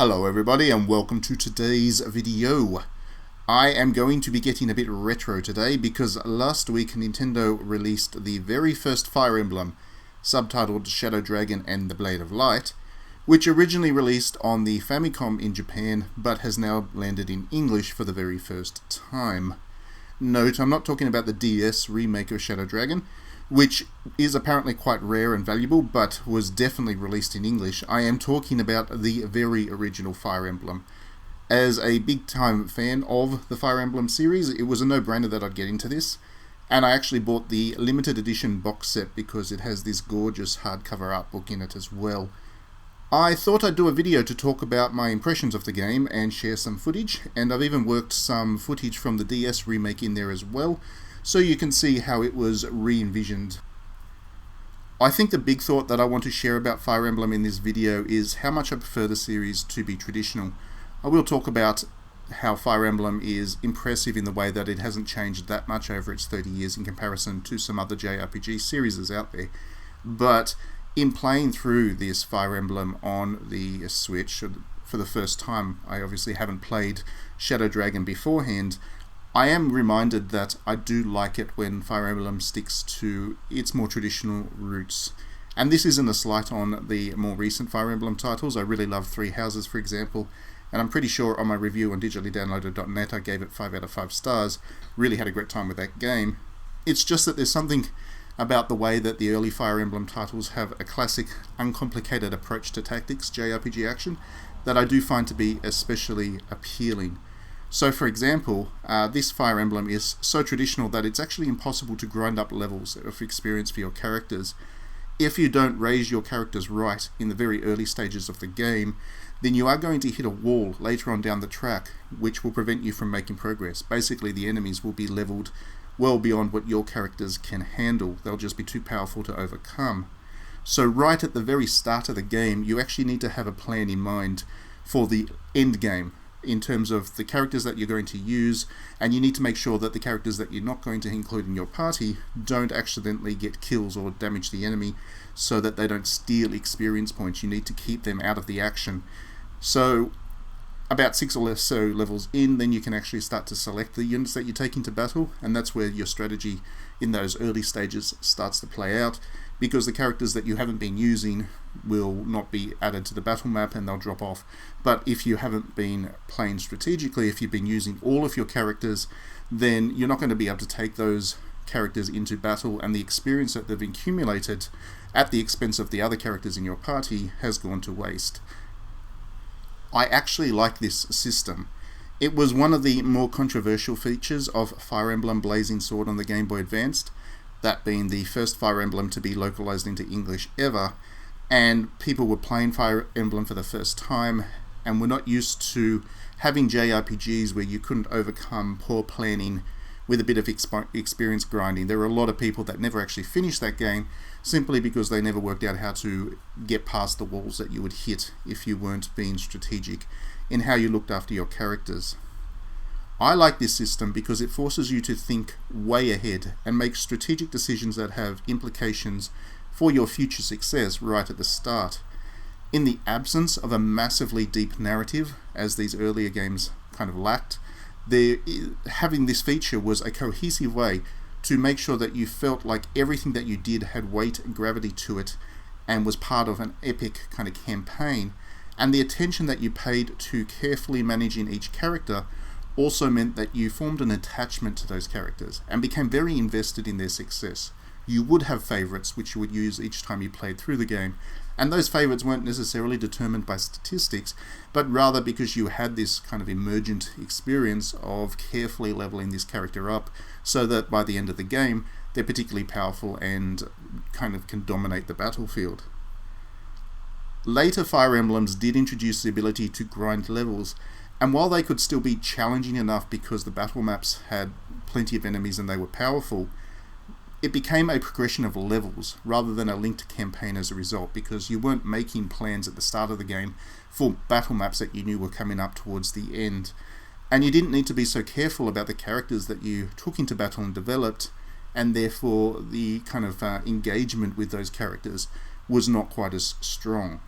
Hello everybody and welcome to today's video. I am going to be getting a bit retro today because last week Nintendo released the very first Fire Emblem, subtitled Shadow Dragon and the Blade of Light, which originally released on the Famicom in Japan but has now landed in English for the very first time. Note, I'm not talking about the DS remake of Shadow Dragon, which is apparently quite rare and valuable, but was definitely released in English. I am talking about the very original Fire Emblem. As a big-time fan of the Fire Emblem series, it was a no-brainer that I'd get into this, and I actually bought the limited edition box set because it has this gorgeous hardcover art book in it as well. I thought I'd do a video to talk about my impressions of the game and share some footage, and I've even worked some footage from the DS remake in there as well, so you can see how it was re-envisioned. I think the big thought that I want to share about Fire Emblem in this video is how much I prefer the series to be traditional. I will talk about how Fire Emblem is impressive in the way that it hasn't changed that much over its 30 years in comparison to some other JRPG series out there. But in playing through this Fire Emblem on the Switch for the first time, I obviously haven't played Shadow Dragon beforehand, I am reminded that I do like it when Fire Emblem sticks to its more traditional roots. And this isn't a slight on the more recent Fire Emblem titles. I really love Three Houses, for example, and I'm pretty sure on my review on digitallydownloaded.net I gave it 5 out of 5 stars. Really had a great time with that game. It's just that there's something about the way that the early Fire Emblem titles have a classic, uncomplicated approach to tactics, JRPG action, that I do find to be especially appealing. So for example, this Fire Emblem is so traditional that it's actually impossible to grind up levels of experience for your characters. If you don't raise your characters right in the very early stages of the game, then you are going to hit a wall later on down the track which will prevent you from making progress. Basically, the enemies will be leveled well beyond what your characters can handle. They'll just be too powerful to overcome. So right at the very start of the game, you actually need to have a plan in mind for the end game, in terms of the characters that you're going to use, and you need to make sure that the characters that you're not going to include in your party don't accidentally get kills or damage the enemy, so that they don't steal experience points. You need to keep them out of the action. So about 6 or so levels in, then you can actually start to select the units that you take into battle, and that's where your strategy in those early stages starts to play out, because the characters that you haven't been using will not be added to the battle map and they'll drop off. But if you haven't been playing strategically, if you've been using all of your characters, then you're not going to be able to take those characters into battle, and the experience that they've accumulated at the expense of the other characters in your party has gone to waste. I actually like this system. It was one of the more controversial features of Fire Emblem Blazing Sword on the Game Boy Advance, that being the first Fire Emblem to be localized into English ever, and people were playing Fire Emblem for the first time and were not used to having JRPGs where you couldn't overcome poor planning with a bit of experience grinding. There were a lot of people that never actually finished that game simply because they never worked out how to get past the walls that you would hit if you weren't being strategic in how you looked after your characters. I like this system because it forces you to think way ahead and make strategic decisions that have implications for your future success right at the start. In the absence of a massively deep narrative, as these earlier games kind of lacked, having this feature was a cohesive way to make sure that you felt like everything that you did had weight and gravity to it and was part of an epic kind of campaign. And the attention that you paid to carefully managing each character also meant that you formed an attachment to those characters and became very invested in their success. You would have favorites which you would use each time you played through the game, and those favorites weren't necessarily determined by statistics, but rather because you had this kind of emergent experience of carefully leveling this character up so that by the end of the game they're particularly powerful and kind of can dominate the battlefield. Later Fire Emblems did introduce the ability to grind levels, and while they could still be challenging enough because the battle maps had plenty of enemies and they were powerful, it became a progression of levels rather than a linked campaign as a result, because you weren't making plans at the start of the game for battle maps that you knew were coming up towards the end. And you didn't need to be so careful about the characters that you took into battle and developed, and therefore the kind of engagement with those characters was not quite as strong.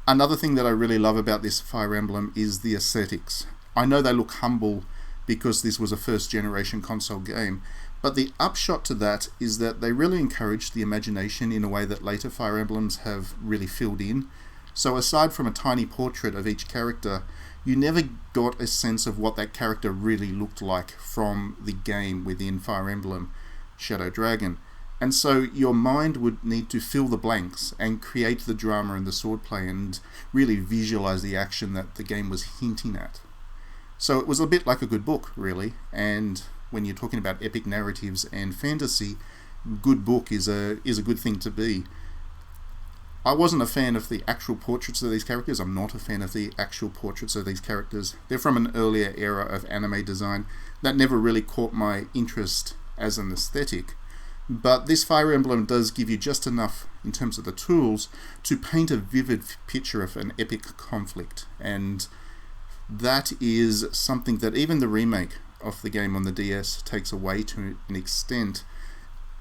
Another thing that I really love about this Fire Emblem is the ascetics. I know they look humble because this was a first generation console game, but the upshot to that is that they really encourage the imagination in a way that later Fire Emblems have really filled in. So aside from a tiny portrait of each character, you never got a sense of what that character really looked like from the game within Fire Emblem Shadow Dragon. And so your mind would need to fill the blanks and create the drama and the swordplay and really visualize the action that the game was hinting at. So it was a bit like a good book, really, and when you're talking about epic narratives and fantasy, good book is a good thing to be. I wasn't a fan of the actual portraits of these characters. I'm not a fan of the actual portraits of these characters. They're from an earlier era of anime design that never really caught my interest as an aesthetic. But this Fire Emblem does give you just enough in terms of the tools to paint a vivid picture of an epic conflict, and that is something that even the remake of the game on the DS takes away to an extent,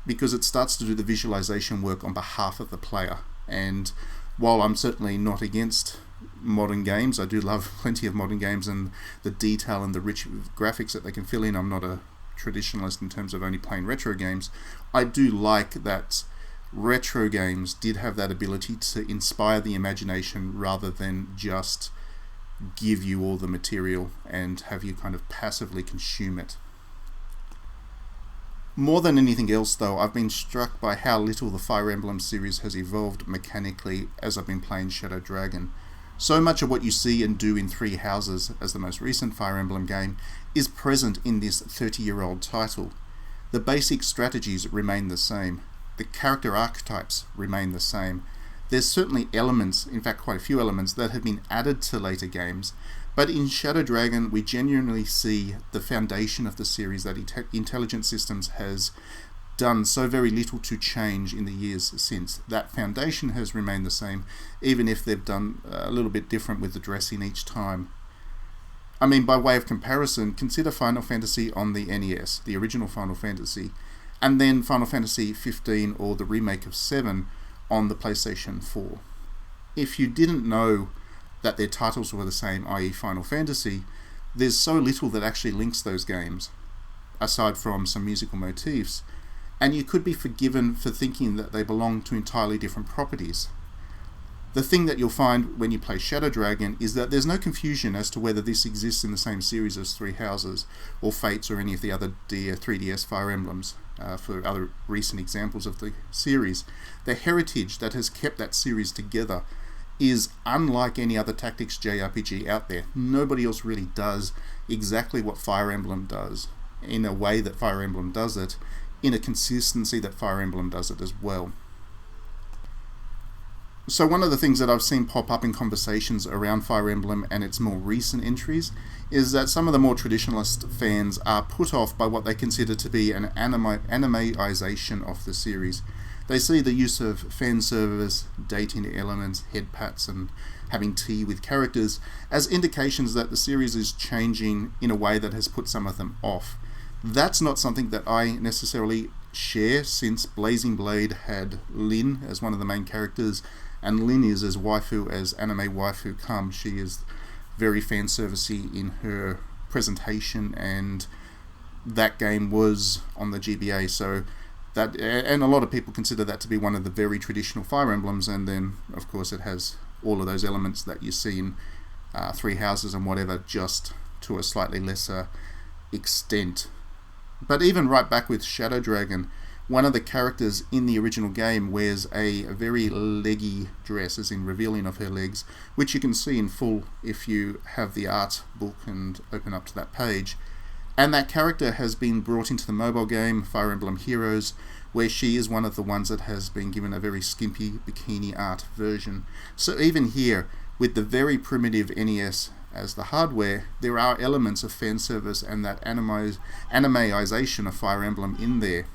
because it starts to do the visualization work on behalf of the player. And while I'm certainly not against modern games, I do love plenty of modern games and the detail and the rich graphics that they can fill in. I'm not a traditionalist in terms of only playing retro games. I do like that retro games did have that ability to inspire the imagination rather than just give you all the material and have you kind of passively consume it. More than anything else though, I've been struck by how little the Fire Emblem series has evolved mechanically as I've been playing Shadow Dragon. So much of what you see and do in Three Houses, as the most recent Fire Emblem game, is present in this 30-year-old title. The basic strategies remain the same. The character archetypes remain the same. There's certainly elements, in fact quite a few elements, that have been added to later games, but in Shadow Dragon we genuinely see the foundation of the series that Intelligent Systems has done so very little to change in the years since. That foundation has remained the same, even if they've done a little bit different with the dressing each time. I mean, by way of comparison, consider Final Fantasy on the NES, the original Final Fantasy, and then Final Fantasy 15 or the remake of 7 on the PlayStation 4. If you didn't know that their titles were the same, i.e. Final Fantasy, there's so little that actually links those games, aside from some musical motifs, and you could be forgiven for thinking that they belong to entirely different properties. The thing that you'll find when you play Shadow Dragon is that there's no confusion as to whether this exists in the same series as Three Houses, or Fates, or any of the other 3DS Fire Emblems, for other recent examples of the series. The heritage that has kept that series together is unlike any other tactics JRPG out there. Nobody else really does exactly what Fire Emblem does, in a way that Fire Emblem does it, in a consistency that Fire Emblem does it as well. So one of the things that I've seen pop up in conversations around Fire Emblem and its more recent entries is that some of the more traditionalist fans are put off by what they consider to be an animeization of the series. They see the use of fan service, dating elements, head pats, and having tea with characters as indications that the series is changing in a way that has put some of them off. That's not something that I necessarily share, since Blazing Blade had Lyn as one of the main characters, and Lyn is as waifu as anime waifu come. She is very fan servicey in her presentation, and that game was on the GBA, so that, and a lot of people consider that to be one of the very traditional Fire Emblems, and then of course it has all of those elements that you see in Three Houses and whatever, just to a slightly lesser extent. But even right back with Shadow Dragon, one of the characters in the original game wears a very leggy dress, as in revealing of her legs, which you can see in full if you have the art book and open up to that page. And that character has been brought into the mobile game Fire Emblem Heroes, where she is one of the ones that has been given a very skimpy bikini art version. So even here, with the very primitive NES as the hardware, there are elements of fan service and that animeization of Fire Emblem in there.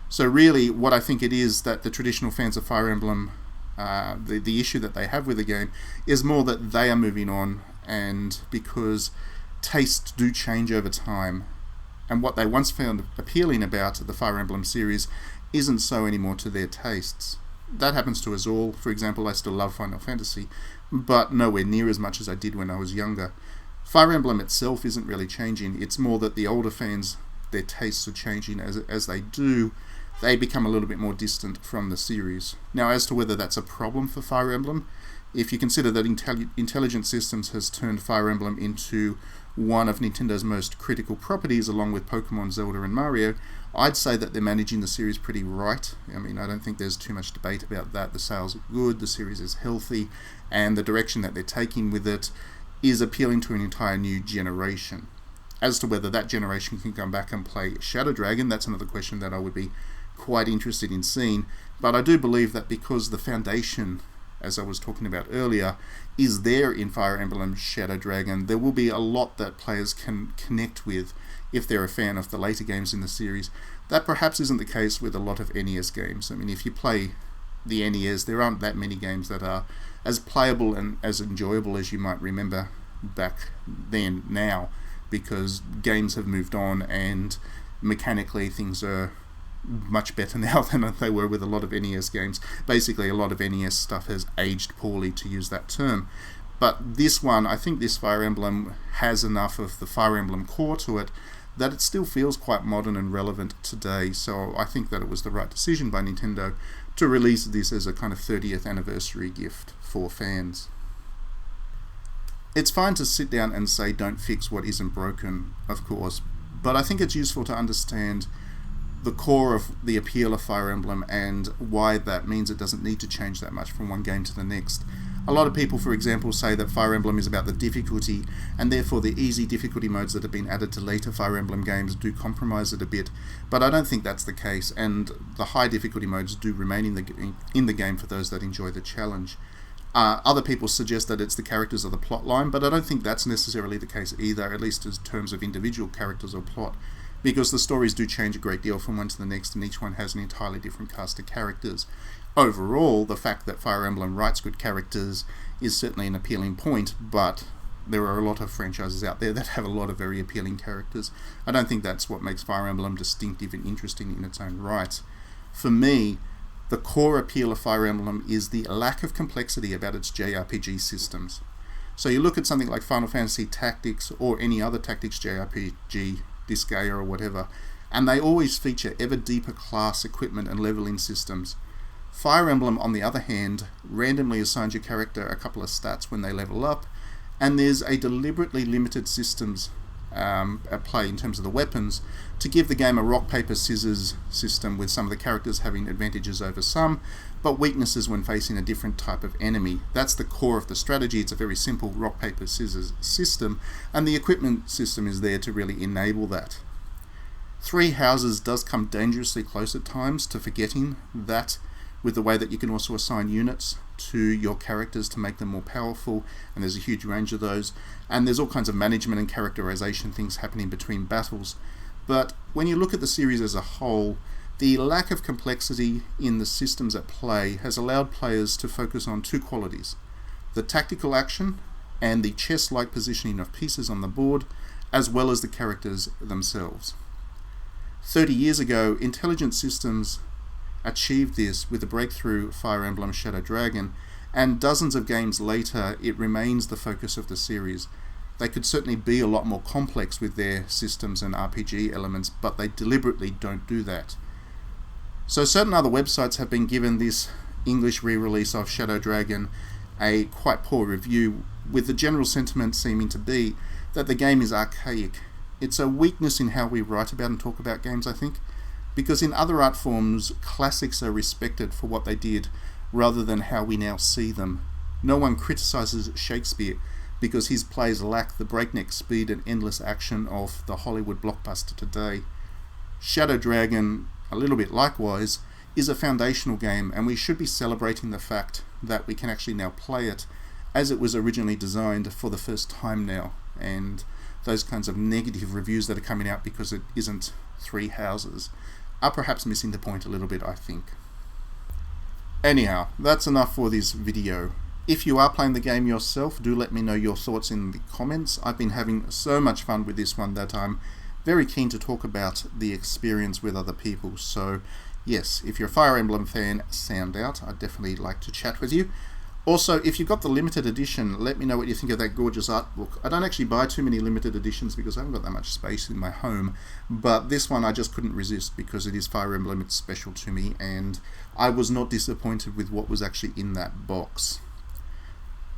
So really, what I think it is that the traditional fans of Fire Emblem, the issue that they have with the game, is more that they are moving on, and because tastes do change over time, and what they once found appealing about the Fire Emblem series isn't so anymore to their tastes. That happens to us all. For example, I still love Final Fantasy, but nowhere near as much as I did when I was younger. Fire Emblem itself isn't really changing. It's more that the older fans, their tastes are changing. As they do, they become a little bit more distant from the series. Now, as to whether that's a problem for Fire Emblem, if you consider that Intelligent Systems has turned Fire Emblem into one of Nintendo's most critical properties, along with Pokemon, Zelda and Mario, I'd say that they're managing the series pretty right. I mean, I don't think there's too much debate about that. The sales are good, the series is healthy, and the direction that they're taking with it is appealing to an entire new generation. As to whether that generation can come back and play Shadow Dragon, that's another question that I would be quite interested in seeing. But I do believe that because the foundation, as I was talking about earlier, is there in Fire Emblem Shadow Dragon, there will be a lot that players can connect with if they're a fan of the later games in the series. That perhaps isn't the case with a lot of NES games. I mean, if you play the NES, there aren't that many games that are as playable and as enjoyable as you might remember back then now, because games have moved on and mechanically things are much better now than they were with a lot of NES games. Basically, a lot of NES stuff has aged poorly, to use that term. But this one, I think this Fire Emblem has enough of the Fire Emblem core to it that it still feels quite modern and relevant today. So I think that it was the right decision by Nintendo to release this as a kind of 30th anniversary gift for fans. It's fine to sit down and say don't fix what isn't broken, of course, but I think it's useful to understand the core of the appeal of Fire Emblem and why that means it doesn't need to change that much from one game to the next. A lot of people, for example, say that Fire Emblem is about the difficulty, and therefore the easy difficulty modes that have been added to later Fire Emblem games do compromise it a bit, but I don't think that's the case, and the high difficulty modes do remain in the game for those that enjoy the challenge. Other people suggest that it's the characters or the plot line, but I don't think that's necessarily the case either, at least in terms of individual characters or plot, because the stories do change a great deal from one to the next, and each one has an entirely different cast of characters. Overall, the fact that Fire Emblem writes good characters is certainly an appealing point, but there are a lot of franchises out there that have a lot of very appealing characters. I don't think that's what makes Fire Emblem distinctive and interesting in its own right. For me, the core appeal of Fire Emblem is the lack of complexity about its JRPG systems. So you look at something like Final Fantasy Tactics or any other Tactics JRPG, Disgaea or whatever, and they always feature ever deeper class, equipment and leveling systems. Fire Emblem, on the other hand, randomly assigns your character a couple of stats when they level up, and there's a deliberately limited systems at play in terms of the weapons to give the game a rock, paper, scissors system, with some of the characters having advantages over some, but weaknesses when facing a different type of enemy. That's the core of the strategy. It's a very simple rock, paper, scissors system, and the equipment system is there to really enable that. Three Houses does come dangerously close at times to forgetting that, with the way that you can also assign units to your characters to make them more powerful, and there's a huge range of those, and there's all kinds of management and characterization things happening between battles. But when you look at the series as a whole, the lack of complexity in the systems at play has allowed players to focus on two qualities: the tactical action and the chess-like positioning of pieces on the board, as well as the characters themselves. 30 years ago, Intelligent Systems achieved this with the breakthrough Fire Emblem Shadow Dragon, and dozens of games later it remains the focus of the series. They could certainly be a lot more complex with their systems and RPG elements, but they deliberately don't do that. So certain other websites have been given this English re-release of Shadow Dragon a quite poor review, with the general sentiment seeming to be that the game is archaic. It's a weakness in how we write about and talk about games, I think, because in other art forms, classics are respected for what they did rather than how we now see them. No one criticizes Shakespeare because his plays lack the breakneck speed and endless action of the Hollywood blockbuster today. Shadow Dragon, a little bit likewise, is a foundational game, and we should be celebrating the fact that we can actually now play it as it was originally designed for the first time now, and those kinds of negative reviews that are coming out because it isn't Three Houses are perhaps missing the point a little bit, I think. Anyhow, that's enough for this video. If you are playing the game yourself, do let me know your thoughts in the comments. I've been having so much fun with this one that I'm very keen to talk about the experience with other people. So yes, if you're a Fire Emblem fan, sound out. I'd definitely like to chat with you. Also, if you've got the limited edition, let me know what you think of that gorgeous art book. I don't actually buy too many limited editions because I haven't got that much space in my home, but this one I just couldn't resist because it is Fire Emblem, it's special to me, and I was not disappointed with what was actually in that box.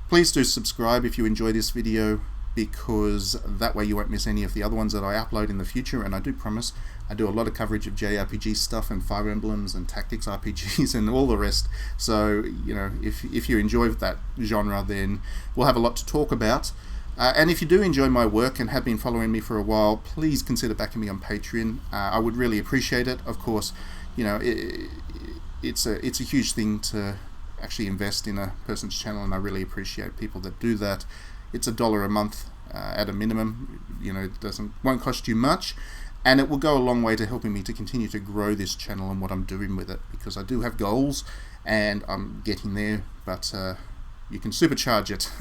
Please do subscribe if you enjoy this video, because that way you won't miss any of the other ones that I upload in the future, and I do promise I do a lot of coverage of JRPG stuff and Fire Emblems and tactics RPGs and all the rest. So, you know, if you enjoy that genre, then we'll have a lot to talk about. And if you do enjoy my work and have been following me for a while, please consider backing me on Patreon. I would really appreciate it. Of course, you know, it's a huge thing to actually invest in a person's channel, and I really appreciate people that do that. It's $1 a month at a minimum. You know, it won't cost you much, and it will go a long way to helping me to continue to grow this channel and what I'm doing with it, because I do have goals and I'm getting there, but you can supercharge it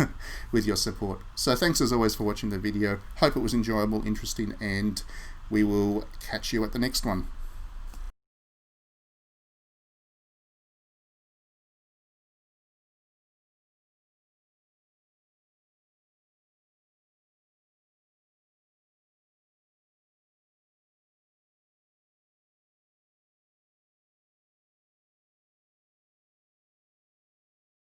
with your support. So thanks as always for watching the video. Hope it was enjoyable, interesting, and we will catch you at the next one.